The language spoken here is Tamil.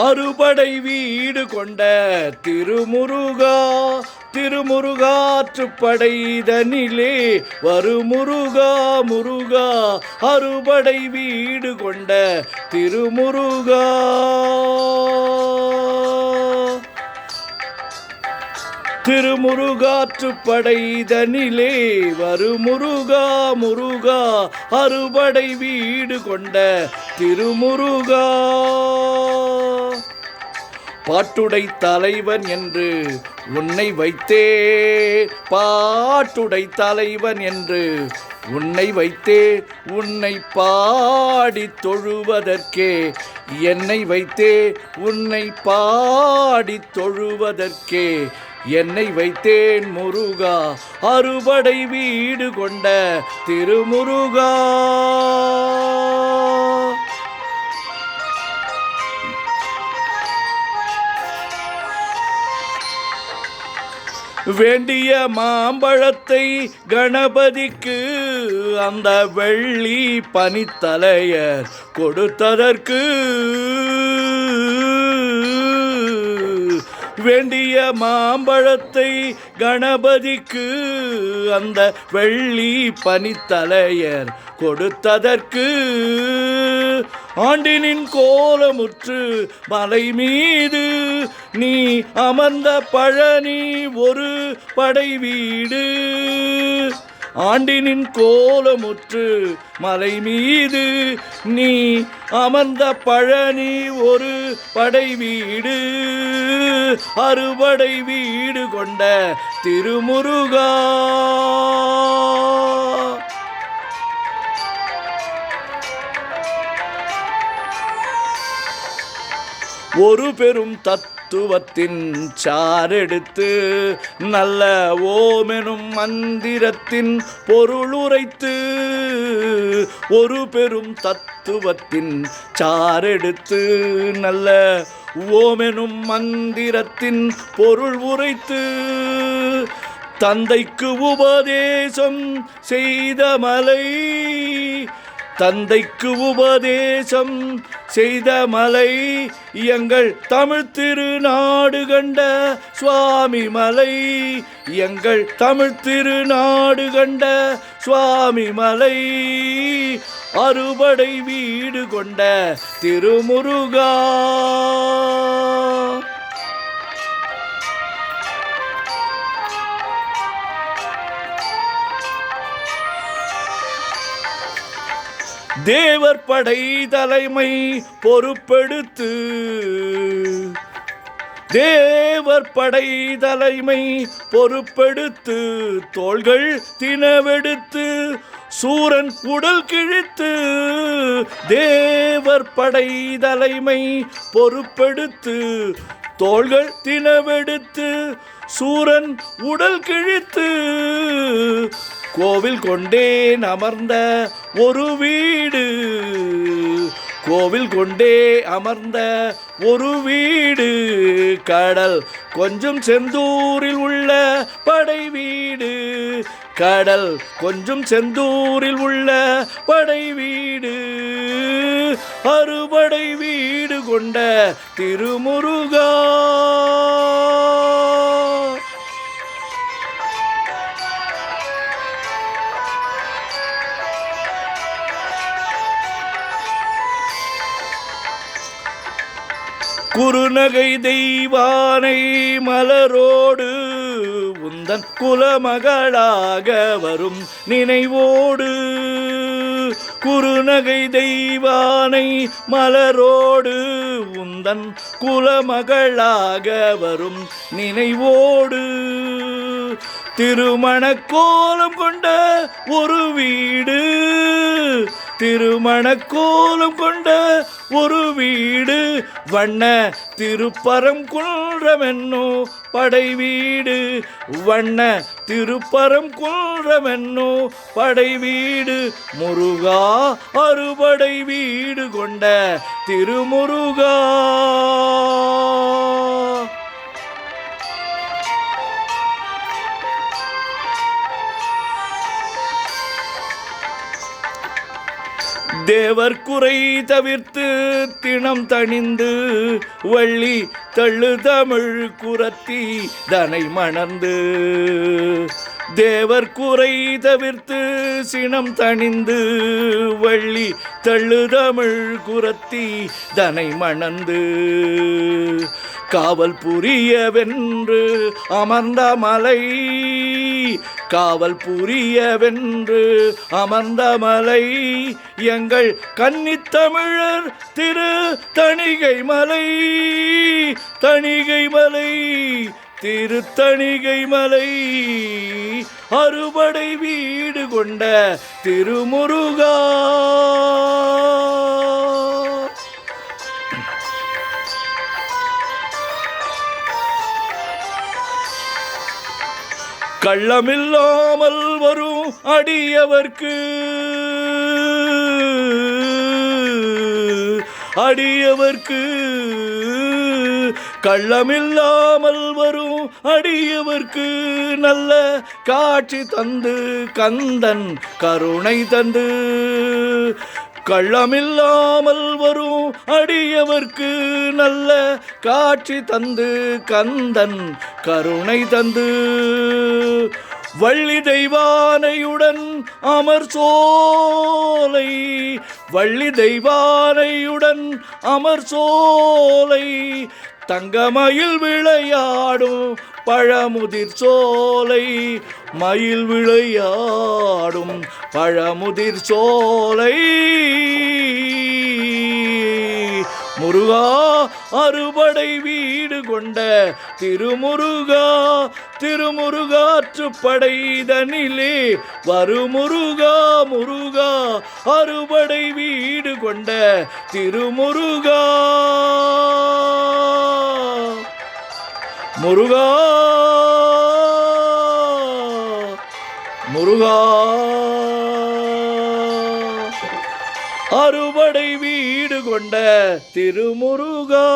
அறுபடை வீடு கொண்ட திருமுருகா, திருமுருகாற்றுப்படைதனிலே வருமுருகா முருகா, அறுபடை வீடு கொண்ட திருமுருகா. திருமுருகாற்றுப்படைதனிலே வருமுருகா முருகா, அறுபடை வீடு கொண்ட திருமுருகா. பாட்டுடை தலைவன் என்று உன்னை வைத்தே, பாட்டுடை தலைவன் என்று உன்னை வைத்தே, உன்னை பாடி தொழுவதற்கே என்னை வைத்தே, உன்னை பாடி தொழுவதற்கே என்னை வைத்தேன் முருகா, அறுபடை வீடு கொண்ட திருமுருகா. வேண்டிய மாம்பழத்தை கணபதிக்கு அந்த வெள்ளி பனித்தலையர் கொடுத்ததற்கு, வேண்டிய மாம்பழத்தை கணபதிக்கு அந்த வெள்ளி பனித்தலையர் கொடுத்ததற்கு, ஆண்டினின் கோலமுற்று மலை மீது நீ அமர்ந்த பழனி ஒரு படை வீடு, ஆண்டினின் கோலமுற்று மலை மீது நீ அமர்ந்த பழனி ஒரு படை வீடு, அறுபடை வீடு கொண்ட திருமுருகா. ஒரு பெரும் தத்துவத்தின் சாரெடுத்து நல்ல ஓமெனும் மந்திரத்தின் பொருளுரைத்து, ஒரு பெரும் தத்துவத்தின் சாரெடுத்து நல்ல ஓமெனும் மந்திரத்தின் பொருள் உரைத்து, தந்தைக்கு உபதேசம் செய்த மலை, தந்தைக்கு உபதேசம் செய்த மலை எங்கள் தமிழ் திருநாடு கண்ட சுவாமி மலை, எங்கள் தமிழ் திருநாடு கண்ட சுவாமி மலை, அறுபடை வீடு கொண்ட திருமுருகா. தேவர் படை தலைமை பொறுப்பெடுத்து, தேவர் படை தலைமை பொறுப்பெடுத்து, தோள்கள் தினவெடுத்து சூரன் உடல் கிழித்து, தேவர் படை தலைமை பொறுப்பெடுத்து, தோள்கள் தினவெடுத்து சூரன் உடல் கிழித்து, கோவில் கொண்டேன் அமர்ந்த ஒரு வீடு, கோவில் கொண்டே அமர்ந்த ஒரு வீடு, கடல் கொஞ்சம் செந்தூரில் உள்ள படை வீடு, கடல் கொஞ்சம் செந்தூரில் உள்ள படை வீடு, அறுபடை வீடு கொண்ட திருமுருகா. குறுநகை தெய்வானை மலரோடு உந்தன் குலமகளாக வரும் நினைவோடு, குறுநகை தெய்வானை மலரோடு உந்தன் குலமகளாக வரும் நினைவோடு, திருமண கோலம் கொண்ட ஒரு வீடு, திருமண கோலம் கொண்ட ஒரு வீடு, வண்ண திருப்பரம் குன்றமென்னோ படை வீடு, வண்ண திருப்பரம் குன்றமென்னோ படை வீடு, முருகா அறுபடை வீடு கொண்ட திருமுருகா. தேவர் குறை தவிர்த்து தினம் தணிந்து வள்ளி தள்ளு தமிழ் குரத்தி தனை மணந்து. தேவர் குறை தவிர்த்து சினம் தணிந்து வள்ளி தள்ளு தமிழ் குரத்தி தனை மணந்து. காவல் புரியவென்று அமர்ந்த மலை, காவல் புரியவென்று அமர்ந்த மலை எங்கள் கன்னித்தமிழர் திரு தணிகை மலை. தணிகை மலை திருத்தணிகை மலை அறுபடை வீடு கொண்ட திருமுருகா. கள்ளமில்லாமல் வரும் அடியவர்க்கு அடியவர்க்கு கள்ளமில்லாமல் வரும் அடியவர்க்கு நல்ல காட்சி தந்து கந்தன் கருணை தந்து. கள்ளமில்லாமல் வரும் அடியவர்க்கு நல்ல காட்சி தந்து கந்தன் கருணை தந்து. வள்ளி தெய்வானையுடன் அமர் சோலை, வள்ளி தெய்வானையுடன் அமர் சோலை தங்கமயில் விளையாடும் பழமுதிர் சோலை. மயில் விளையாடும் பழமுதிர் சோலை. முருகா அறுபடை வீடு கொண்ட திருமுருகா. திருமுருகாற்றுப்படைதனிலே வருமுருகா. முருகா அறுபடை வீடு கொண்ட திருமுருகா. முருகா முருகா அறுபடை வீடு கொண்ட திருமுருகா.